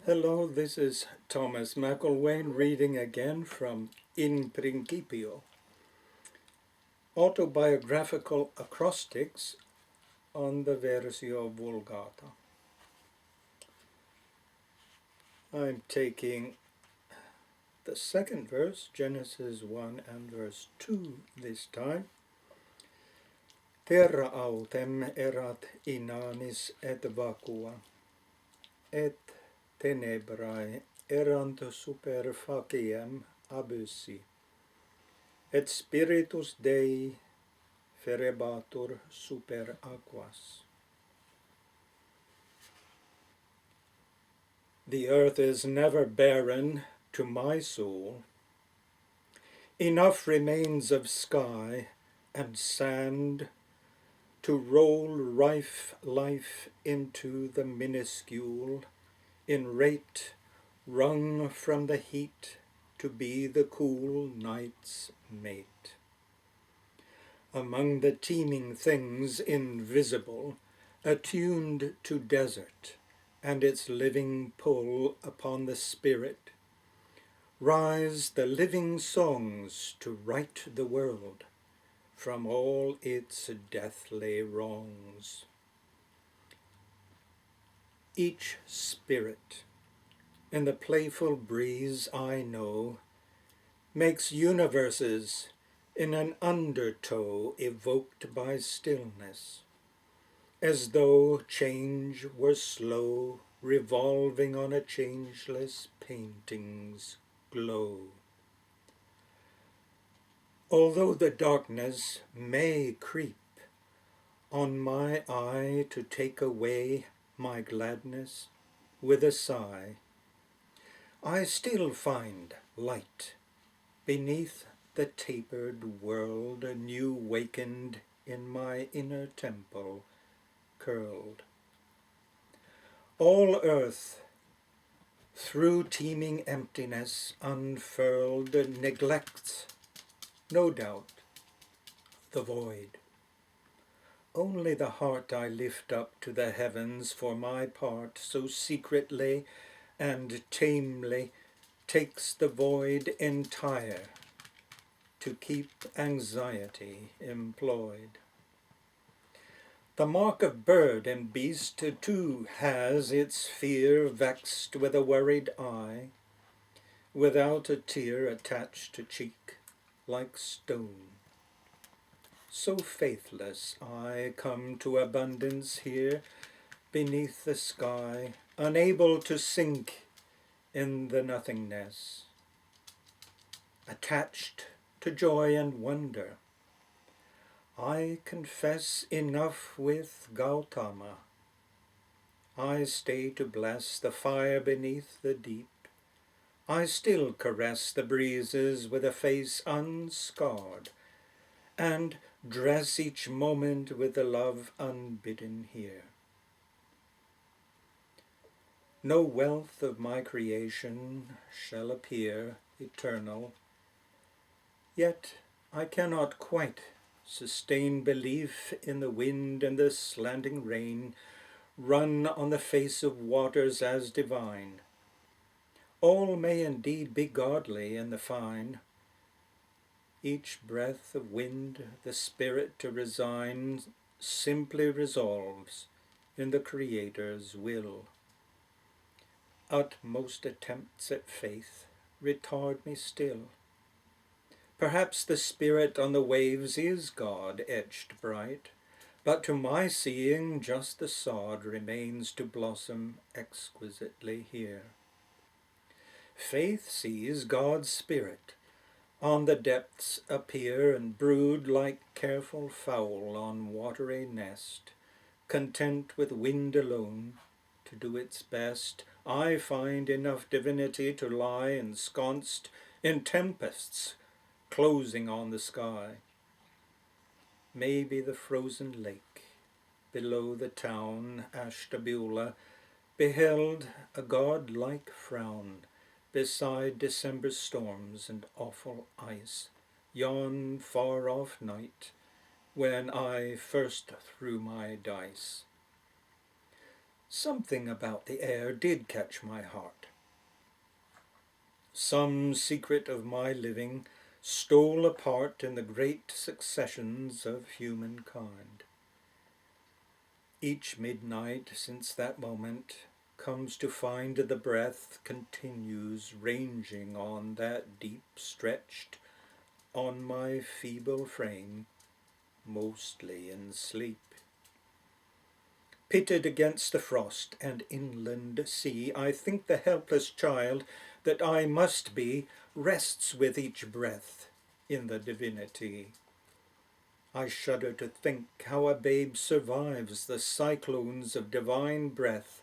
Hello, this is Thomas McElwain reading again from In Principio, Autobiographical Acrostics on the Versio Vulgata. I'm taking the second verse, Genesis 1 and verse 2 this time. Terra autem erat inánis et vácua, et ténebræ erant super fáciem abýssi, et spíritus Dei ferebátur super aquas. The earth is never barren to my soul. Enough remains of sky and sand to roll rife life into the miniscule, in rate wrung from the heat to be the cool night's mate. Among the teeming things invisible, attuned to desert and its living pull upon the spirit, rise the living songs to right the world from all its deathly wrongs. Each spirit, in the playful breeze I know, makes universes in an undertow evoked by stillness, as though change were slow, revolving on a changeless painting's glow. Although the darkness may creep on my eye to take away my gladness with a sigh, I still find light beneath the tapered world, new wakened in my inner temple curled. All earth through teeming emptiness unfurled neglects, no doubt, the void. Only the heart I lift up to the heavens for my part, so secretly and tamely takes the void entire to keep anxiety employed. The mark of bird and beast too has its fear vexed with a worried eye, without a tear attached to cheek, like stone. So faithless I come to abundance here beneath the sky, unable to sink in the nothingness, attached to joy and wonder. I confess enough with Gautama. I stay to bless the fire beneath the deep. I still caress the breezes with a face unscarred, and dress each moment with the love unbidden here. No wealth of my creation shall appear eternal, yet I cannot quite sustain belief in the wind and the slanting rain run on the face of waters as divine. All may indeed be godly in the fine. Each breath of wind the spirit to resign simply resolves in the Creator's will. Utmost attempts at faith retard me still. Perhaps the spirit on the waves is God etched bright, but to my seeing just the sod remains to blossom exquisitely here. Faith sees God's spirit on the depths appear and brood like careful fowl on watery nest, content with wind alone to do its best. I find enough divinity to lie ensconced in tempests closing on the sky. Maybe the frozen lake below the town Ashtabula beheld a god-like frown beside December storms and awful ice, yon far-off night when I first threw my dice. Something about the air did catch my heart. Some secret of my living stole apart in the great successions of humankind. Each midnight since that moment comes to find the breath continues ranging on that deep stretched on my feeble frame, mostly in sleep. Pitted against the frost and inland sea, I think the helpless child that I must be rests with each breath in the divinity. I shudder to think how a babe survives the cyclones of divine breath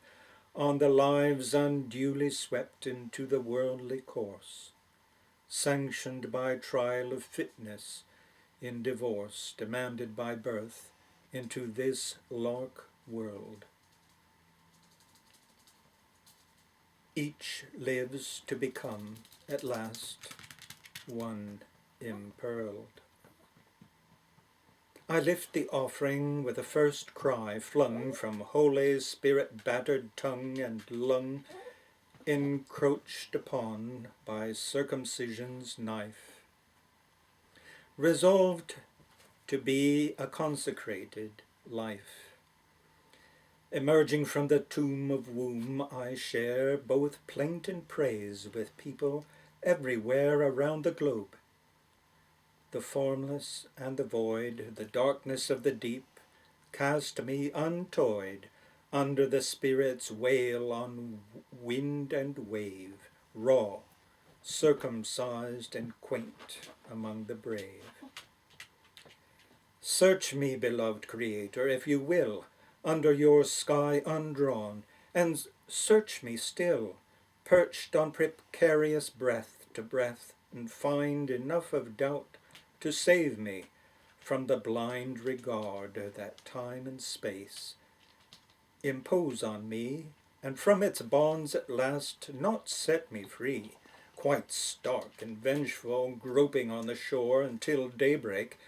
on the lives unduly swept into the worldly course, sanctioned by trial of fitness in divorce, demanded by birth into this lark world. Each lives to become, at last, one impearled. I lift the offering with a first cry flung from Holy Spirit-battered tongue and lung, encroached upon by circumcision's knife. Resolved to be a consecrated life. Emerging from the tomb of womb, I share both plaint and praise with people everywhere around the globe. The formless and the void, the darkness of the deep, cast me untoyed under the Spirit's wail on wind and wave, raw, circumcised and quaint among the brave. Search me, beloved Creator, if you will, under your sky undrawn, and search me still, perched on precarious breath to breath, and find enough of doubt to save me from the blind regard that time and space impose on me, and from its bonds at last not set me free, quite stark and vengeful, groping on the shore until daybreak,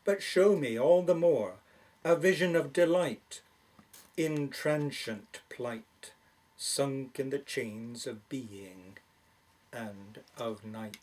but show me all the more a vision of delight, in transient plight, sunk in the chains of being and of night.